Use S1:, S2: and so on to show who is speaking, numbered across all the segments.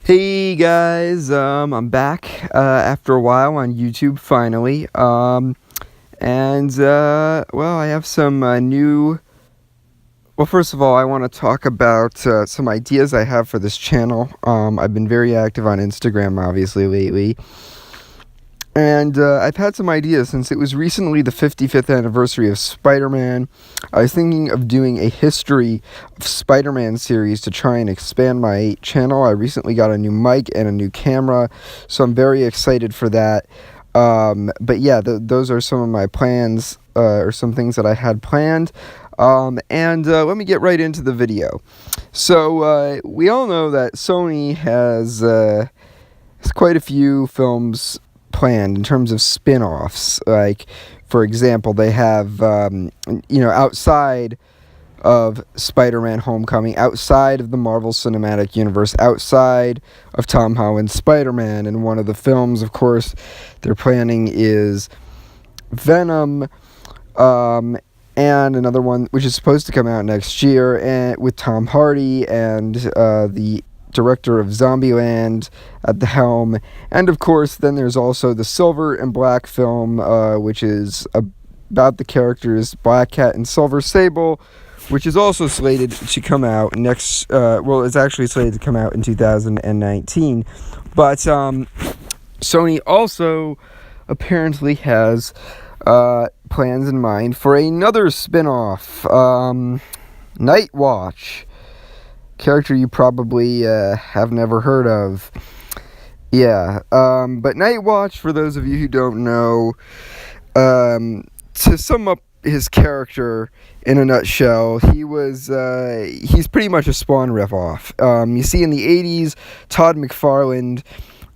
S1: Hey guys, I'm back after a while on YouTube finally. Well, I have some new. Well, first of all, I want to talk about some ideas I have for this channel. I've been very active on Instagram, obviously, lately. And I've had some ideas since it was recently the 55th anniversary of Spider-Man. I was thinking of doing a history of Spider-Man series to try and expand my channel. I recently got a new mic and a new camera, so I'm very excited for that. But yeah, those are some of my plans, or some things that I had planned. Let me get right into the video. So we all know that Sony has quite a few films planned in terms of spin-offs. Like, for example, they have outside of Spider-Man Homecoming, outside of the Marvel Cinematic Universe, outside of Tom Holland's Spider-Man, and one of the films, of course, they're planning is Venom, and another one which is supposed to come out next year, and with Tom Hardy and the director of Zombieland at the helm. And of course, then there's also the Silver and Black film, which is about the characters Black Cat and Silver Sable, which is also slated to come out next. It's actually slated to come out in 2019. But Sony also apparently has plans in mind for another spin-off, Nightwatch. Character you probably have never heard of. Yeah, but Nightwatch, for those of you who don't know, to sum up his character in a nutshell, he's pretty much a Spawn ripoff. You see, in the 80s, Todd McFarlane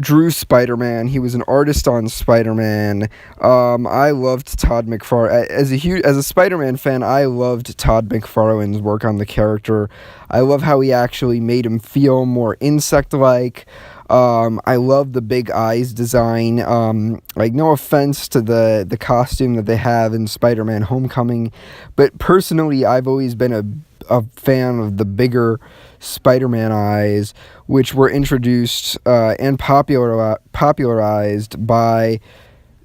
S1: drew Spider-Man. He was an artist on Spider-Man. I loved Todd McFarlane. As a Spider-Man fan, I loved Todd McFarlane's work on the character. I love how he actually made him feel more insect-like. I love the big eyes design. No offense to the costume that they have in Spider-Man Homecoming, but personally, I've always been a fan of the bigger Spider-Man eyes, which were introduced and popularized by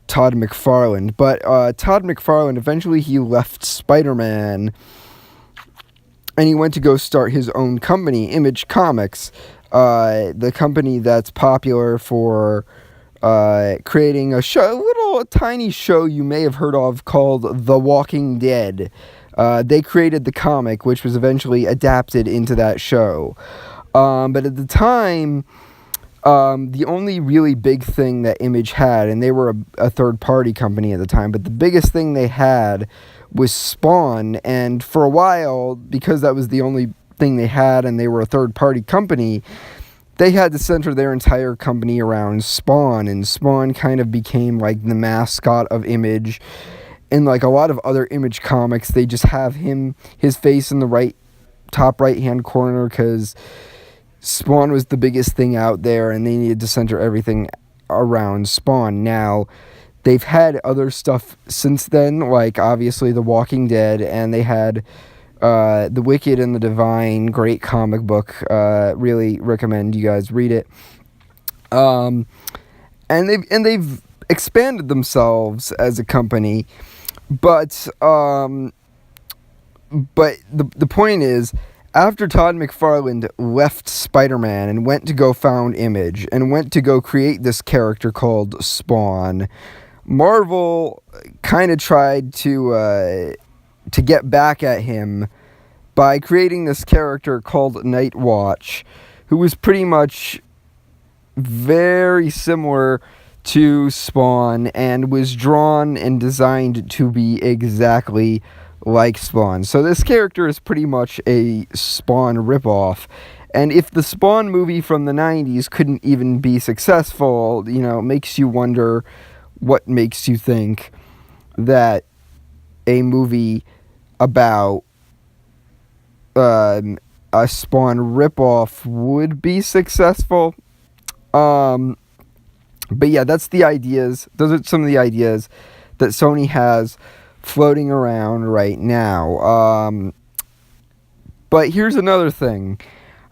S1: Todd McFarlane. But Todd McFarlane, eventually he left Spider-Man, and he went to go start his own company, Image Comics, the company that's popular for creating a tiny show you may have heard of called The Walking Dead. They created the comic, which was eventually adapted into that show. But at the time, the only really big thing that Image had, and they were a third-party company at the time, but the biggest thing they had was Spawn. And for a while, because that was the only thing they had and they were a third-party company, they had to center their entire company around Spawn. And Spawn kind of became like the mascot of Image. In like a lot of other Image comics, they just have his face in the top right-hand corner because Spawn was the biggest thing out there and they needed to center everything around Spawn. Now, they've had other stuff since then, like obviously The Walking Dead, and they had The Wicked and the Divine, great comic book. Really recommend you guys read it. And they've expanded themselves as a company. But the point is, after Todd McFarlane left Spider-Man and went to go found Image and went to go create this character called Spawn, Marvel kind of tried to get back at him by creating this character called Nightwatch, who was pretty much very similar to Spawn and was drawn and designed to be exactly like Spawn. So this character is pretty much a Spawn ripoff. And if the Spawn movie from the 90s couldn't even be successful, it makes you wonder what makes you think that a movie about a Spawn ripoff would be successful. But yeah, that's the ideas. Those are some of the ideas that Sony has floating around right now. But here's another thing.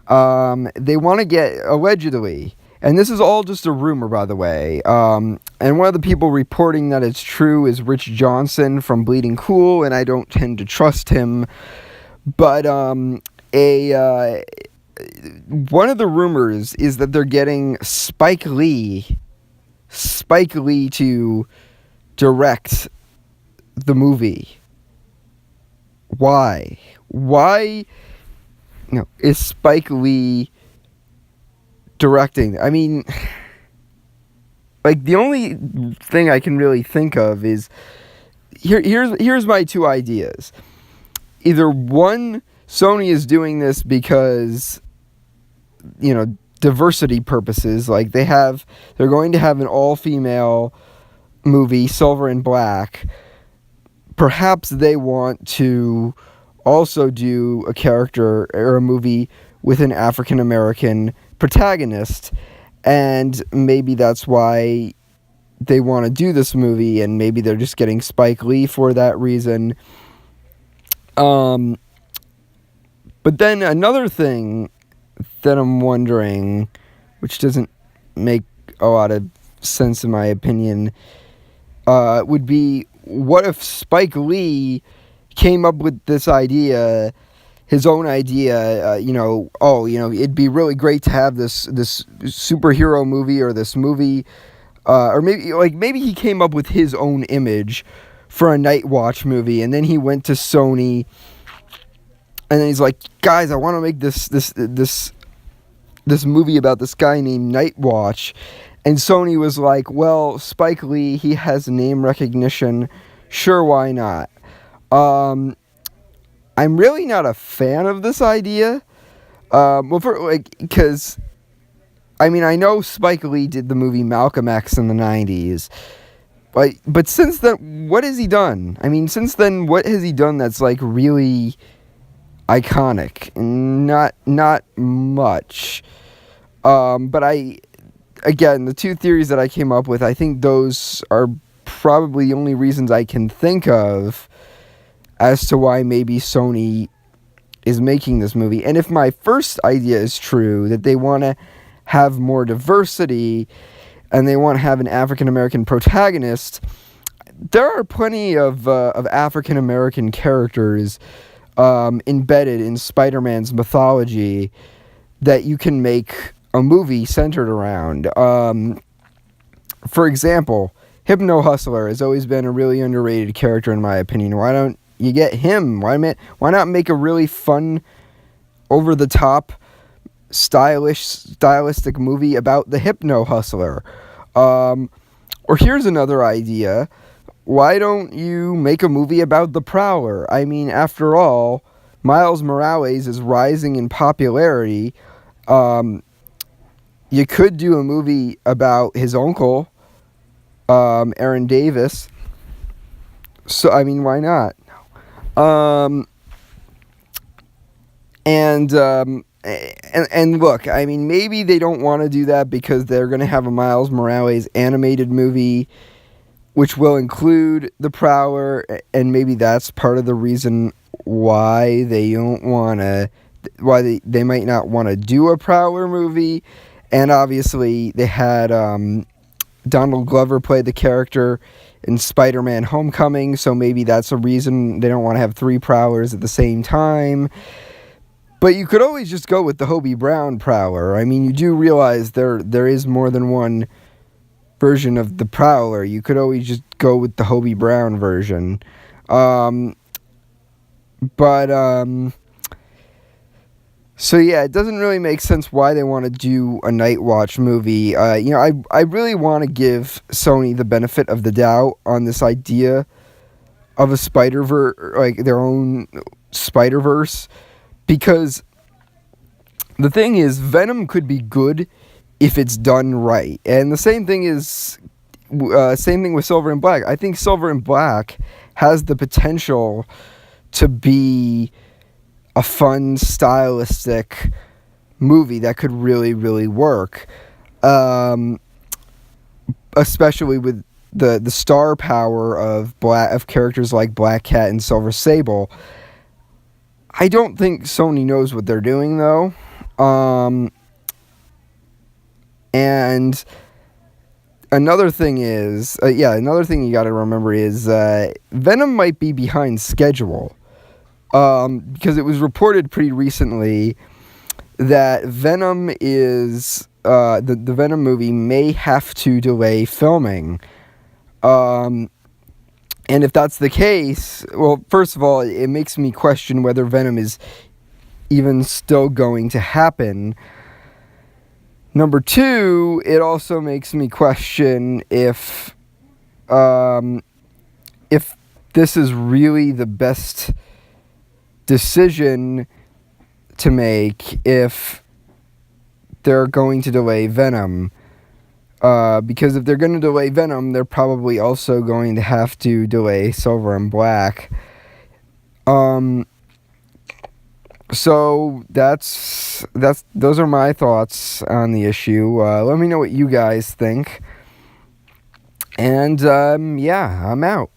S1: They want to get, allegedly, and this is all just a rumor, by the way, and one of the people reporting that it's true is Rich Johnson from Bleeding Cool, and I don't tend to trust him, but one of the rumors is that they're getting Spike Lee to direct the movie. Why? No, is Spike Lee directing? I mean, like, the only thing I can really think of is here's my two ideas. Either one, Sony is doing this because, diversity purposes. Like, they're going to have an all-female movie, Silver and Black. Perhaps they want to also do a character or a movie with an African American protagonist, and maybe that's why they want to do this movie, and maybe they're just getting Spike Lee for that reason. But then another thing that I'm wondering, which doesn't make a lot of sense in my opinion, would be, what if Spike Lee came up with this idea, his own idea, it'd be really great to have this superhero movie, or this movie, or maybe he came up with his own image for a Nightwatch movie, and then he went to Sony, and then he's like, guys, I want to make this movie about this guy named Nightwatch, and Sony was like, well, Spike Lee, he has name recognition, sure, why not? I'm really not a fan of this idea. Because, I mean, I know Spike Lee did the movie Malcolm X in the 90s. But since then, what has he done? I mean, since then, what has he done that's, like, really iconic? Not much. But again, the two theories that I came up with, I think those are probably the only reasons I can think of as to why maybe Sony is making this movie. And if my first idea is true, that they want to have more diversity and they want to have an African American protagonist, there are plenty of African American characters embedded in Spider-Man's mythology that you can make a movie centered around. For example, Hypno Hustler has always been a really underrated character in my opinion. Why don't you get him? Why not make a really fun, over-the-top, stylistic movie about the Hypno Hustler? Or here's another idea. Why don't you make a movie about the Prowler? I mean, after all, Miles Morales is rising in popularity. You could do a movie about his uncle, Aaron Davis. So, I mean, why not? And look, I mean, maybe they don't want to do that because they're going to have a Miles Morales animated movie, which will include the Prowler, and maybe that's part of the reason why they don't want to, why they might not want to do a Prowler movie. And obviously, they had Donald Glover play the character in Spider-Man Homecoming, so maybe that's a reason they don't want to have three Prowlers at the same time. But you could always just go with the Hobie Brown Prowler. I mean, you do realize there is more than one version of the Prowler. You could always just go with the Hobie Brown version. So yeah, it doesn't really make sense why they want to do a Nightwatch movie. I really want to give Sony the benefit of the doubt on this idea of a Spider-Verse, like their own Spider-Verse, because the thing is, Venom could be good if it's done right, and the same thing with Silver and Black. I think Silver and Black has the potential to be a fun, stylistic movie that could really, really work. Especially with the star power of characters like Black Cat and Silver Sable. I don't think Sony knows what they're doing, though. And another thing is, another thing you got to remember is Venom might be behind schedule. Because it was reported pretty recently that Venom is the Venom movie may have to delay filming. And if that's the case, well, first of all, it makes me question whether Venom is even still going to happen. Number two, it also makes me question if this is really the best decision to make if they're going to delay Venom. Because if they're going to delay Venom, they're probably also going to have to delay Silver and Black. So those are my thoughts on the issue. Let me know what you guys think. And I'm out.